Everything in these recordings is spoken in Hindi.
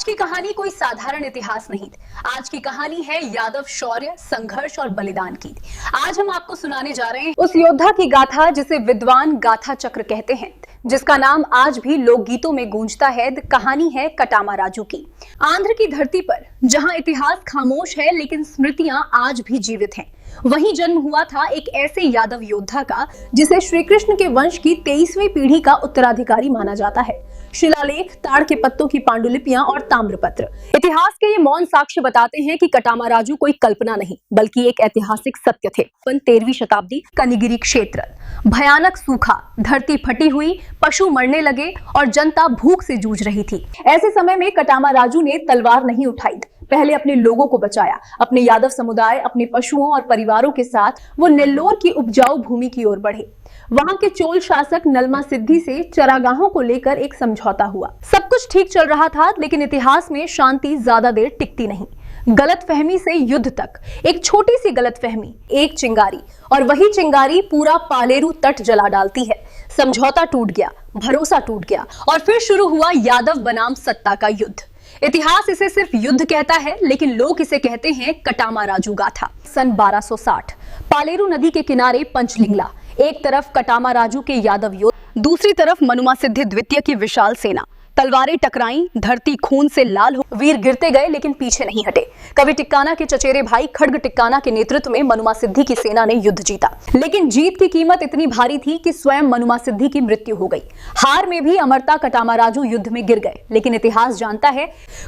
आज की कहानी कोई साधारण इतिहास नहीं। आज की कहानी है यादव शौर्य, संघर्ष और बलिदान की। आज हम आपको सुनाने जा रहे हैं उस योद्धा की गाथा जिसे विद्वान गाथा चक्र कहते हैं, जिसका नाम आज भी लोकगीतों में गूंजता है। कहानी है कटामा राजू की। आंध्र की धरती पर जहां इतिहास खामोश है लेकिन स्मृतियां आज भी जीवित हैं, वहीं जन्म हुआ था एक ऐसे यादव योद्धा का जिसे श्री कृष्ण के वंश की 23वीं पीढ़ी का उत्तराधिकारी माना जाता है। शिलालेख, ताड़ के पत्तों की पांडुलिपियां और ताम्रपत्र इतिहास के ये मौन साक्ष्य बताते हैं कि कटामा राजू कोई कल्पना नहीं बल्कि एक ऐतिहासिक सत्य थे। 13वीं शताब्दी, कनिगिरी क्षेत्र, भयानक सूखा, धरती फटी हुई, पशु मरने लगे और जनता भूख से जूझ रही थी। ऐसे समय में कटामा राजू ने तलवार नहीं उठाई, पहले अपने लोगों को बचाया। अपने यादव समुदाय, अपने पशुओं और परिवारों के साथ वो नेल्लोर की उपजाऊ भूमि की ओर बढ़े। वहां के चोल शासक नलमा सिद्धि से चरागाहों को लेकर एक समझौता हुआ। सब कुछ ठीक चल रहा था, लेकिन इतिहास में शांति ज्यादा देर टिकती नहीं। गलतफहमी से युद्ध तक, एक छोटी सी गलतफहमी, एक चिंगारी, और वही चिंगारी पूरा पालेरू तट जला डालती है। समझौता टूट गया, भरोसा टूट गया और फिर शुरू हुआ यादव बनाम सत्ता का युद्ध। इतिहास इसे सिर्फ युद्ध कहता है, लेकिन लोग इसे कहते हैं कटामा राजू गाथा। सन 1260, पालेरू नदी के किनारे पंचलिंगला। एक तरफ कटामा राजू के यादव योद्धा, दूसरी तरफ मनुमा सिद्धि द्वितीय की विशाल सेना। तलवारें टकराई, धरती खून से लाल हो, वीर गिरते गए लेकिन पीछे नहीं हटे। कवि टिक्काना के चचेरे भाई खड्ग टिक्काना के नेतृत्व में मनुमा सिद्धि की सेना ने युद्ध जीता, लेकिन जीत की कीमत इतनी भारी थी कि स्वयं मनुमा सिद्धि की मृत्यु हो गई। हार में भी अमरता कटामा राजू युद्ध में गिर गए, लेकिन इतिहास जानता है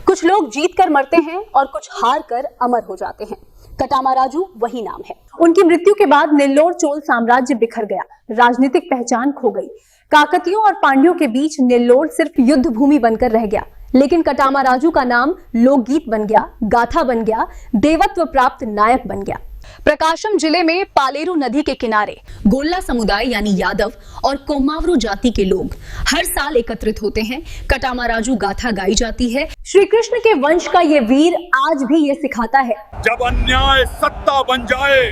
कुछ लोग जीत कर मरते हैं और कुछ हार कर अमर हो जाते हैं। कटामा राजू वही नाम है। उनकी मृत्यु के बाद नेल्लोर चोल साम्राज्य बिखर गया, राजनीतिक पहचान खो गई। काकतियों और पांड्यों के बीच नेल्लोर सिर्फ युद्ध भूमि बनकर रह गया, लेकिन कटामा राजू का नाम लोकगीत बन गया, गाथा बन गया, देवत्व प्राप्त नायक बन गया। प्रकाशम जिले में पालेरू नदी के किनारे गोल्ला समुदाय यानी यादव और कोमावरू जाति के लोग हर साल एकत्रित होते हैं। कटामा राजू गाथा गाई जाती है। श्री कृष्ण के वंश का ये वीर आज भी ये सिखाता है, जब अन्याय सत्ता बन जाए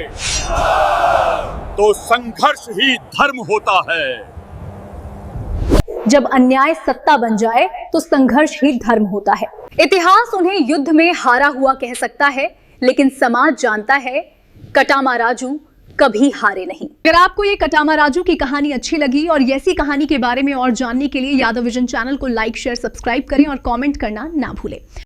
तो संघर्ष ही धर्म होता है। जब अन्याय सत्ता बन जाए तो संघर्ष ही धर्म होता है। इतिहास उन्हें युद्ध में हारा हुआ कह सकता है, लेकिन समाज जानता है कटामा राजू कभी हारे नहीं। अगर आपको ये कटामा राजू की कहानी अच्छी लगी और ऐसी कहानी के बारे में और जानने के लिए यादव विजन चैनल को लाइक, शेयर, सब्सक्राइब करें और कमेंट करना ना भूलें।